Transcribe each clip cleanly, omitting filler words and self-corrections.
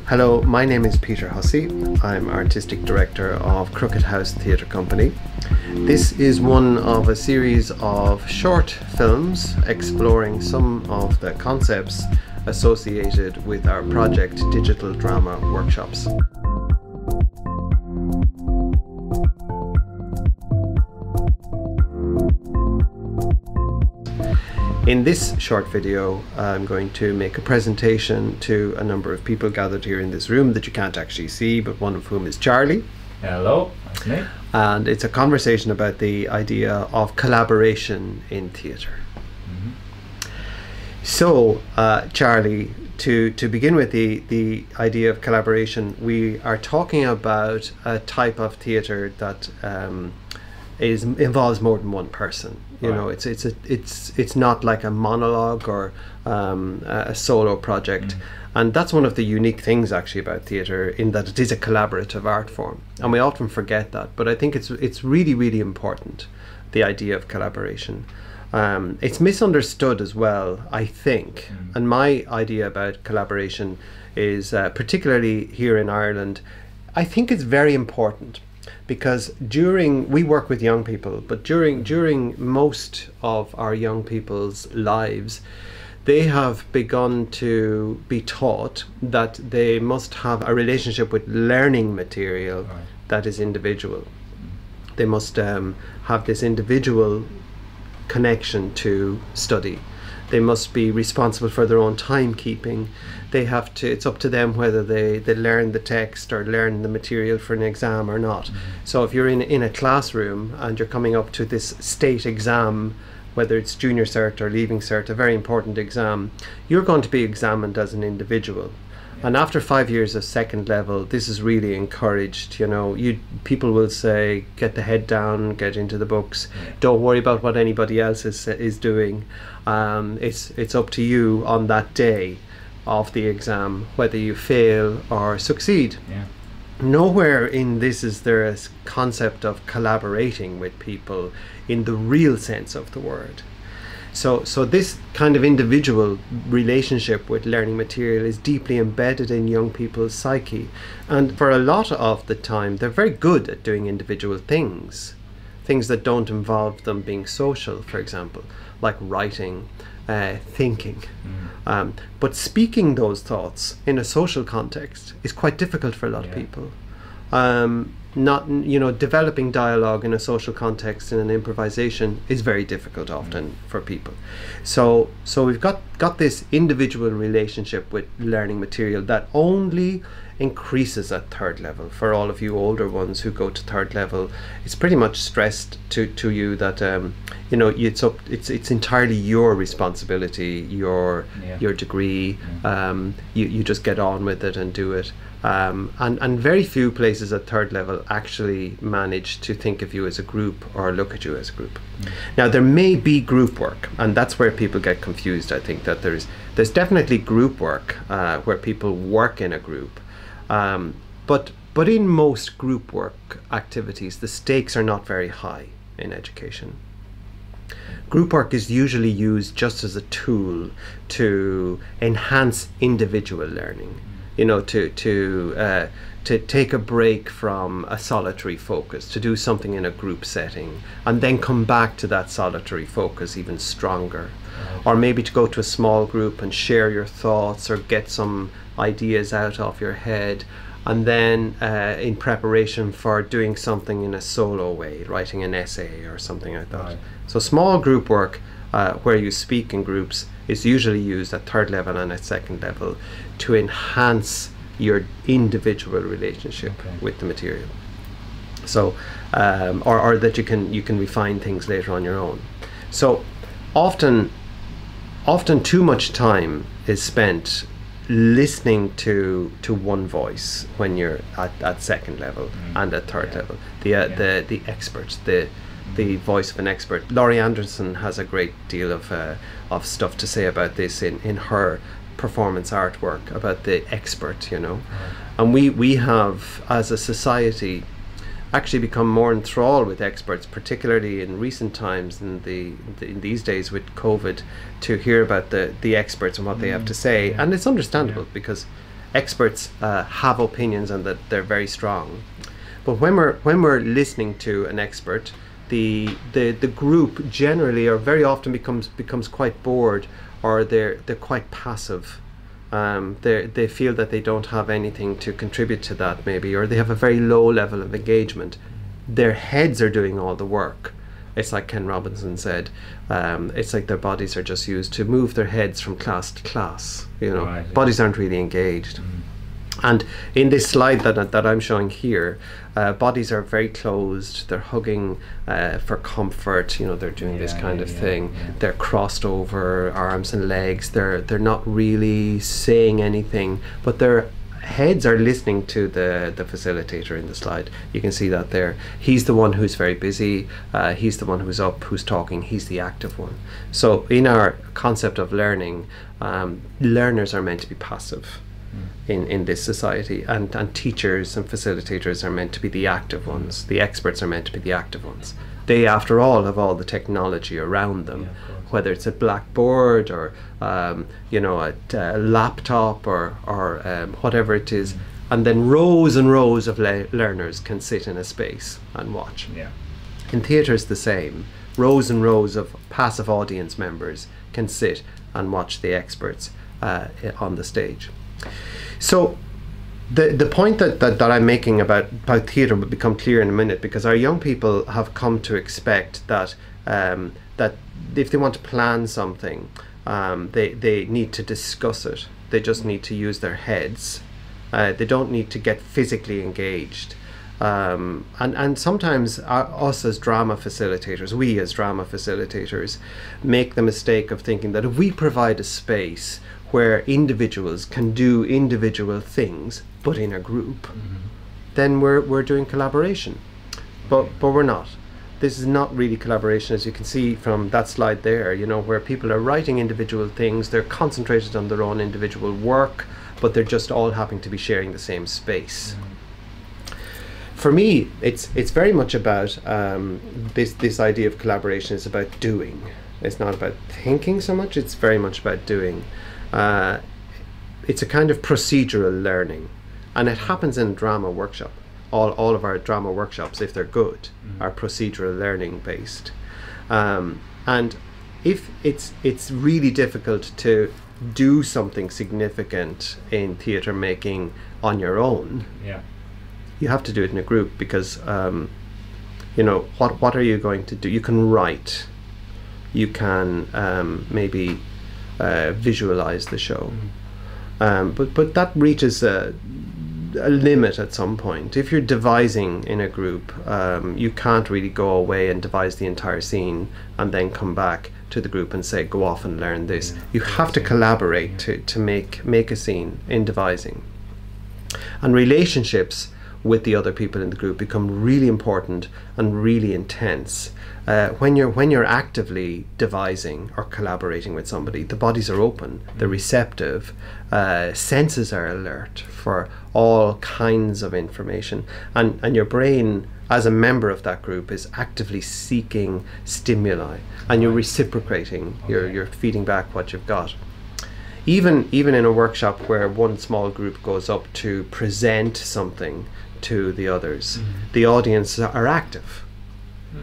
Hello, my name is Peter Hussey. I'm Artistic Director of Crooked House Theatre Company. This is one of a series of short films exploring some of the concepts associated with our project Digital Drama Workshops. In this short video, I'm going to make a presentation to a number of people gathered here in this room that you can't actually see, but one of whom is Charlie. Hello, that's me. And it's a conversation about the idea of collaboration in theatre. So, Charlie, to begin with the idea of collaboration, we are talking about a type of theatre that involves more than one person. You know, it's not like a monologue or a solo project, and that's one of the unique things actually about theatre, in that it is a collaborative art form, and we often forget that. But I think it's really important, the idea of collaboration. It's misunderstood as well, I think, and my idea about collaboration is particularly here in Ireland, I think it's very important. Because we work with young people, but during most of our young people's lives, they have begun to be taught that they must have a relationship with learning material that is individual. They must have this individual connection to study. They must be responsible for their own timekeeping. They have to, it's up to them whether they learn the text or learn the material for an exam or not. So if you're in a classroom and you're coming up to this state exam, whether it's junior cert or leaving cert, a very important exam, you're going to be examined as an individual. And after 5 years of second level, this is really encouraged. You know, people will say, get the head down, get into the books, don't worry about what anybody else is doing. It's up to you on that day of the exam whether you fail or succeed. Nowhere in this is there a concept of collaborating with people in the real sense of the word. So this kind of individual relationship with learning material is deeply embedded in young people's psyche, and for a lot of the time they're very good at doing individual things that don't involve them being social, for example, like writing, thinking. But speaking those thoughts in a social context is quite difficult for a lot of people. Developing dialogue in a social context in an improvisation is very difficult often for people. So we've got this individual relationship with learning material that only increases at third level. For all of you older ones who go to third level, it's pretty much stressed to you that it's entirely your responsibility, your degree. You just get on with it and do it. And very few places at third level actually manage to think of you as a group or look at you as a group. Now there may be group work, and that's where people get confused. I think that there's definitely group work where people work in a group, but in most group work activities the stakes are not very high in education. Group work is usually used just as a tool to enhance individual learning. You know, to take a break from a solitary focus, to do something in a group setting, and then come back to that solitary focus even stronger. Or maybe to go to a small group and share your thoughts or get some ideas out of your head, and then in preparation for doing something in a solo way, writing an essay or something like that. So small group work where you speak in groups is usually used at third level and at second level to enhance your individual relationship with the material. So or that you can refine things later on your own. So often too much time is spent listening to one voice when you're at second level and at third level, the experts, the voice of an expert. Laurie Anderson has a great deal of stuff to say about this in her performance artwork about the expert, you know. And we have, as a society, actually become more enthralled with experts, particularly in recent times, in these days with COVID, to hear about the experts and what they have to say. And it's understandable because experts have opinions and that they're very strong. But when we're listening to an expert, the group generally or very often becomes quite bored, or they're quite passive. They feel that they don't have anything to contribute to that, maybe, or they have a very low level of engagement. Their heads are doing all the work. It's like Ken Robinson said, it's like their bodies are just used to move their heads from class to class. You know, right, bodies aren't really engaged. And in this slide that I'm showing here, bodies are very closed. They're hugging for comfort. You know, they're doing this kind of thing. They're crossed over arms and legs. They're not really saying anything, but their heads are listening to the facilitator in the slide. You can see that there. He's the one who's very busy. He's the one who's up, who's talking. He's the active one. So in our concept of learning, learners are meant to be passive in this society, and teachers and facilitators are meant to be the active ones. The experts are meant to be the active ones. They, after all, have all the technology around them, whether it's a blackboard or you know, a laptop or whatever it is, and then rows and rows of learners can sit in a space and watch. In theatre it's the same. Rows and rows of passive audience members can sit and watch the experts on the stage. So the point that I'm making about theatre will become clear in a minute, because our young people have come to expect that that if they want to plan something, they need to discuss it. They just need to use their heads. They don't need to get physically engaged. And sometimes us as drama facilitators, we as drama facilitators, make the mistake of thinking that if we provide a space where individuals can do individual things, but in a group, then we're doing collaboration. But we're not. This is not really collaboration, as you can see from that slide there, you know, where people are writing individual things, they're concentrated on their own individual work, but they're just all happy to be sharing the same space. For me, it's very much about this idea of collaboration is about doing. It's not about thinking so much, it's very much about doing. It's a kind of procedural learning, and it happens in a drama workshop. All of our drama workshops, if they're good, are procedural learning based. And if it's really difficult to do something significant in theatre making on your own, you have to do it in a group, because you know, what are you going to do? You can write, you can maybe visualize the show, but that reaches a limit at some point. If you're devising in a group, you can't really go away and devise the entire scene and then come back to the group and say, go off and learn this. You have to collaborate to make a scene in devising. And relationships with the other people in the group become really important and really intense. When you're actively devising or collaborating with somebody, the bodies are open, they're receptive, senses are alert for all kinds of information, and your brain as a member of that group is actively seeking stimuli, and you're reciprocating, you're feeding back what you've got. Even in a workshop where one small group goes up to present something to the others, the audience are active.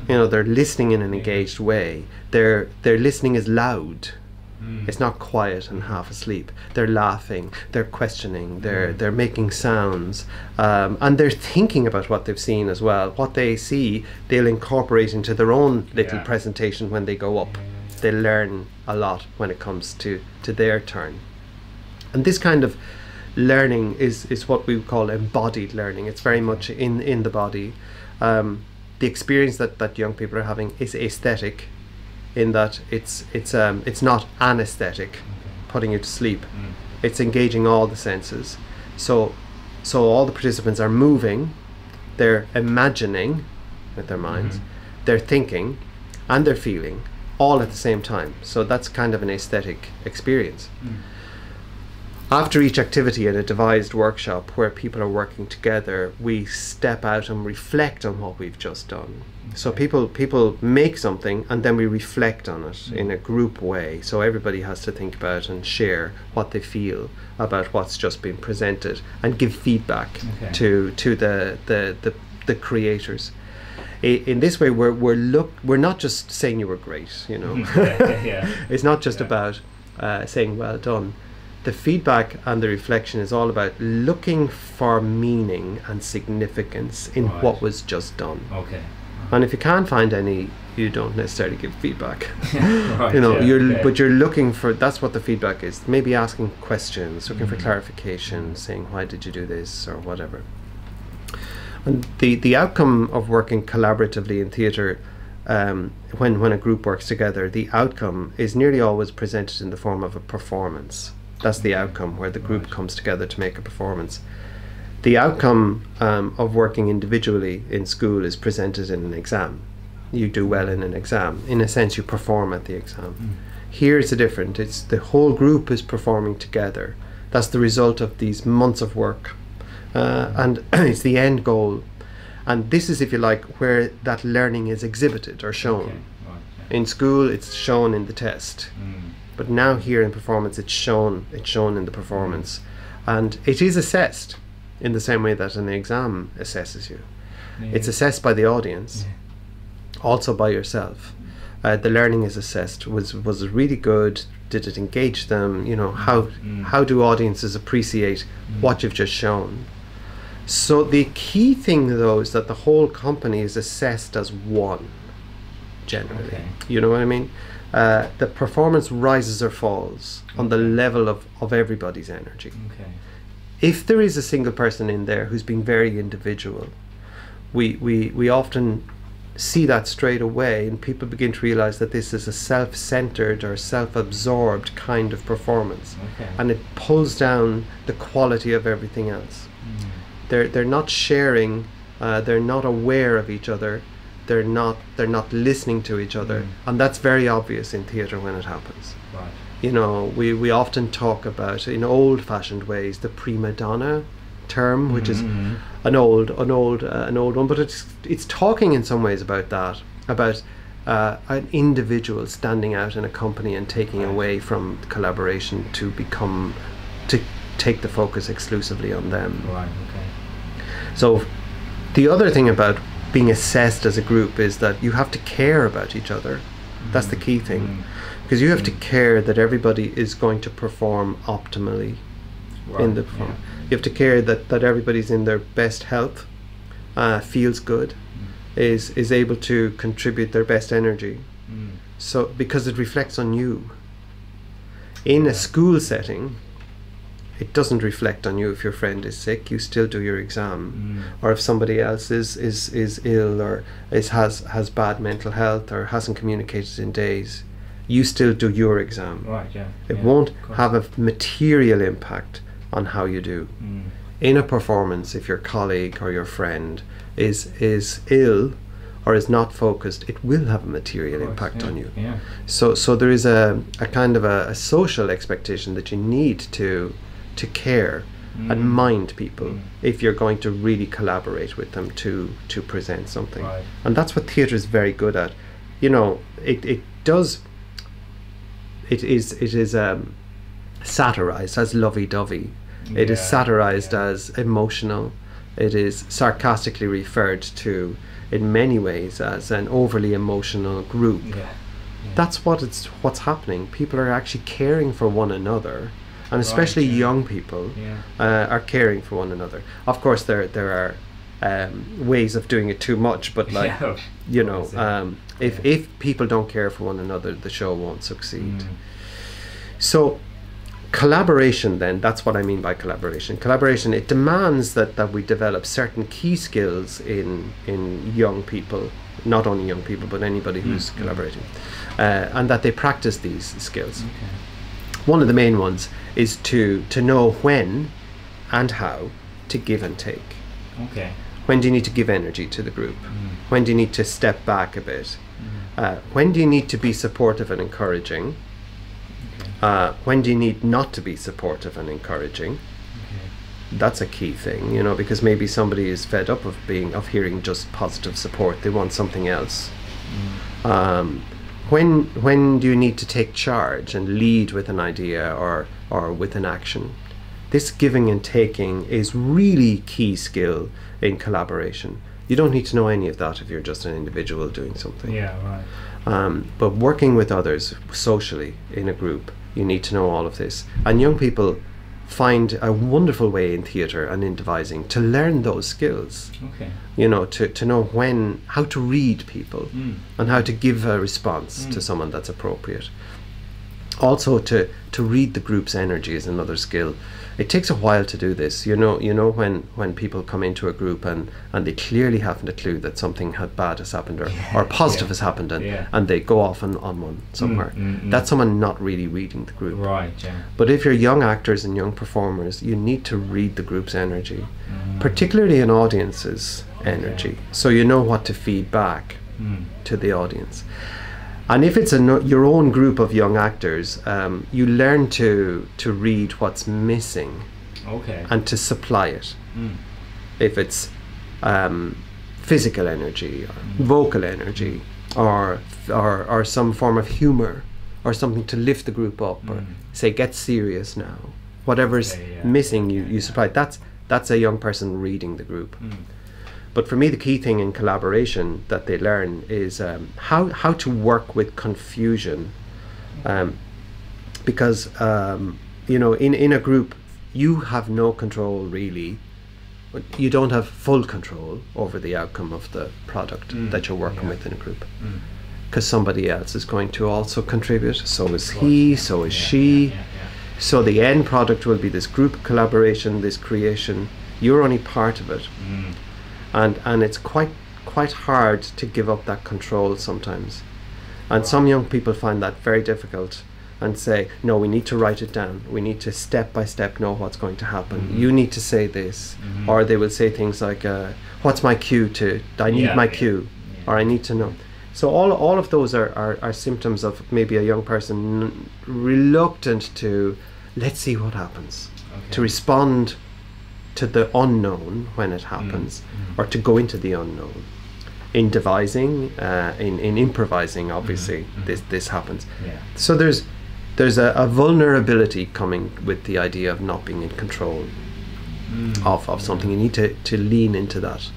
You know, they're listening in an engaged way. Their listening is loud. It's not quiet and half asleep. They're laughing, they're questioning, they're making sounds, and they're thinking about what they've seen as well. What they see, they'll incorporate into their own little presentation when they go up. They learn a lot when it comes to their turn. And this kind of learning is what we call embodied learning. It's very much in the body. The experience that young people are having is aesthetic, in that it's not anesthetic, putting you to sleep. It's engaging all the senses. So all the participants are moving, they're imagining with their minds, they're thinking, and they're feeling all at the same time. So that's kind of an aesthetic experience. After each activity in a devised workshop where people are working together, we step out and reflect on what we've just done. Okay. So people make something and then we reflect on it in a group way. So everybody has to think about and share what they feel about what's just been presented and give feedback to the creators. In this way, we're not just saying you were great, you know. It's not just about saying well done. The feedback and the reflection is all about looking for meaning and significance in what was just done. Okay. And if you can't find any, you don't necessarily give feedback. You know, but you're looking for, that's what the feedback is. Maybe asking questions, looking for clarification, saying why did you do this or whatever. And the outcome of working collaboratively in theatre, when a group works together, the outcome is nearly always presented in the form of a performance. That's the outcome, where the group comes together to make a performance. The outcome of working individually in school is presented in an exam. You do well in an exam. In a sense, you perform at the exam. Here it's different. It's the whole group is performing together. That's the result of these months of work. And it's the end goal. And this is, if you like, where that learning is exhibited or shown. In school, it's shown in the test. But now here in performance, it's shown in the performance. And it is assessed in the same way that an exam assesses you. It's assessed by the audience, also by yourself. The learning is assessed. Was it really good? Did it engage them? You know, how do audiences appreciate what you've just shown? So the key thing, though, is that the whole company is assessed as one, generally. You know what I mean? The performance rises or falls on the level of everybody's energy. If there is a single person in there who's being very individual, we often see that straight away, and people begin to realize that this is a self-centered or self-absorbed kind of performance, and it pulls down the quality of everything else. They're not sharing, they're not aware of each other, they're not listening to each other, and that's very obvious in theatre when it happens. You know, we often talk about, in old-fashioned ways, the prima donna term, which is an old one, but it's talking in some ways about that, about an individual standing out in a company and taking away from collaboration to take the focus exclusively on them. So the other thing about being assessed as a group is that you have to care about each other. That's the key thing, because you have to care that everybody is going to perform optimally in the performance. You have to care that everybody's in their best health, feels good, is able to contribute their best energy. So because it reflects on you. In a school setting, it doesn't reflect on you. If your friend is sick, you still do your exam. Or if somebody else is ill or has bad mental health or hasn't communicated in days, you still do your exam. It won't have a material impact on how you do. In a performance, if your colleague or your friend is ill or is not focused, it will have a material impact on you. So there is a kind of a social expectation that you need to care and mind people if you're going to really collaborate with them to present something. And that's what theatre is very good at. You know, it is satirized as lovey-dovey. It is satirized as emotional. It is sarcastically referred to in many ways as an overly emotional group. That's what's happening. People are actually caring for one another, and especially young people are caring for one another. Of course, there are ways of doing it too much, but like you know, if people don't care for one another, the show won't succeed. So collaboration, then, that's what I mean by collaboration. Collaboration, it demands that we develop certain key skills in young people, not only young people, but anybody who's collaborating, and that they practice these skills. One of the main ones is to know when and how to give and take. When do you need to give energy to the group? When do you need to step back a bit? When do you need to be supportive and encouraging? When do you need not to be supportive and encouraging? That's a key thing, you know, because maybe somebody is fed up of hearing just positive support. They want something else. When do you need to take charge and lead with an idea or with an action? This giving and taking is really key skill in collaboration. You don't need to know any of that if you're just an individual doing something. Yeah, right. But working with others socially in a group, you need to know all of this. And young people find a wonderful way in theatre and in devising to learn those skills. Okay. You know, to know how to read people and how to give a response to someone that's appropriate. Also to read the group's energy is another skill. It takes a while to do this. You know when people come into a group and they clearly haven't a clue that something bad has happened or positive has happened and they go off on one somewhere. That's someone not really reading the group. Right, yeah. But if you're young actors and young performers, you need to read the group's energy, particularly an audience's energy, so you know what to feed back to the audience. And if it's your own group of young actors, you learn to read what's missing, and to supply it. If it's physical energy, or vocal energy, or some form of humor, or something to lift the group up, or say, get serious now. Whatever's missing, you supply. That's a young person reading the group. But for me, the key thing in collaboration that they learn is how to work with confusion, because you know, in a group, you have no control really. You don't have full control over the outcome of the product that you're working with in a group, because somebody else is going to also contribute. So is he. So is she. So the end product will be this group collaboration, this creation. You're only part of it. And it's quite hard to give up that control sometimes. And some young people find that very difficult and say, no, we need to write it down. We need to step by step know what's going to happen. You need to say this. Or they will say things like, what's my cue to, I need my cue, or I need to know. So all of those are symptoms of maybe a young person reluctant to, let's see what happens, to respond to the unknown when it happens, or to go into the unknown. In devising, in improvising, obviously, this happens. So there's a vulnerability coming with the idea of not being in control of something. You need to lean into that.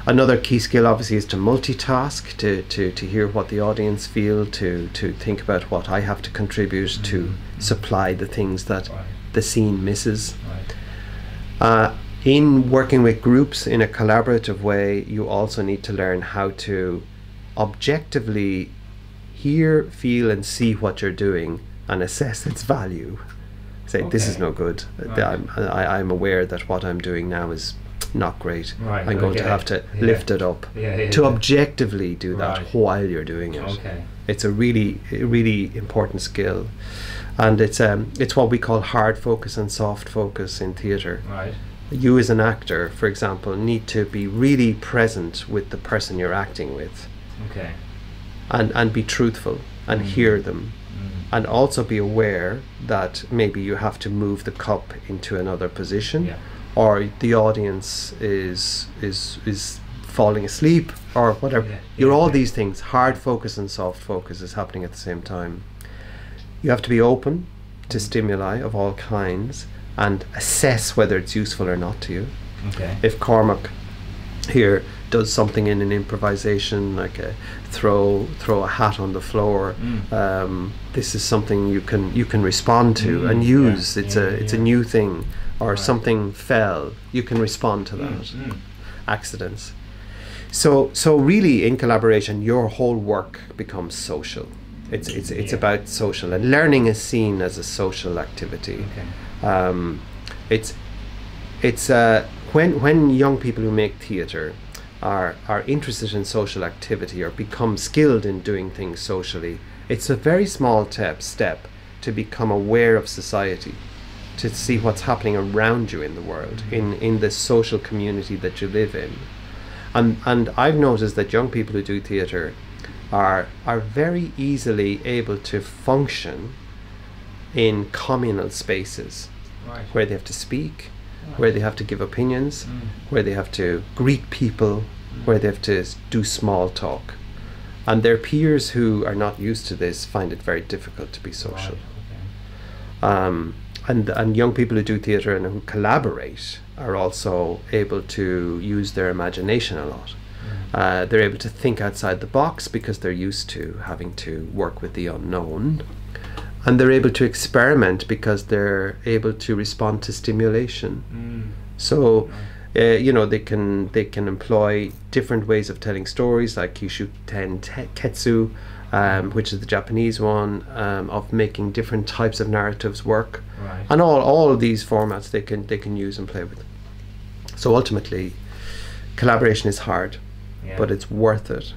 Another key skill, obviously, is to multitask, to hear what the audience feel, to think about what I have to contribute, to supply the things that the scene misses. In working with groups in a collaborative way, you also need to learn how to objectively hear, feel and see what you're doing and assess its value. Say, this is no good. I'm aware that what I'm doing now is not great. I'm going to have to lift it up. To objectively do that while you're doing it. It's a really important skill. And it's what we call hard focus and soft focus in theatre. You as an actor, for example, need to be really present with the person you're acting with, and be truthful and hear them, and also be aware that maybe you have to move the cup into another position, or the audience is falling asleep or whatever. You're all these things. Hard focus and soft focus is happening at the same time. You have to be open to stimuli of all kinds and assess whether it's useful or not to you. If Cormac here does something in an improvisation, like throw a hat on the floor, this is something you can respond to and use. It's a new thing, or something fell. You can respond to that. Accidents. So really, in collaboration, your whole work becomes social. It's about social, and learning is seen as a social activity. It's when young people who make theatre are interested in social activity or become skilled in doing things socially, it's a very small step to become aware of society, to see what's happening around you in the world, in the social community that you live in. And I've noticed that young people who do theatre are very easily able to function in communal spaces where they have to speak, where they have to give opinions, where they have to greet people, where they have to do small talk. And their peers who are not used to this find it very difficult to be social. And young people who do theatre and who collaborate are also able to use their imagination a lot. They're able to think outside the box because they're used to having to work with the unknown. And they're able to experiment because they're able to respond to stimulation. So, you know, they can employ different ways of telling stories, like Kishu Ten Ketsu, which is the Japanese one, of making different types of narratives work. And all of these formats they can use and play with. So ultimately, collaboration is hard, but it's worth it.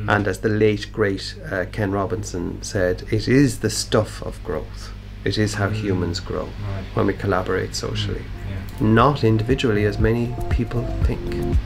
And as the late great Ken Robinson said, it is the stuff of growth. It is how humans grow when we collaborate socially, not individually as many people think.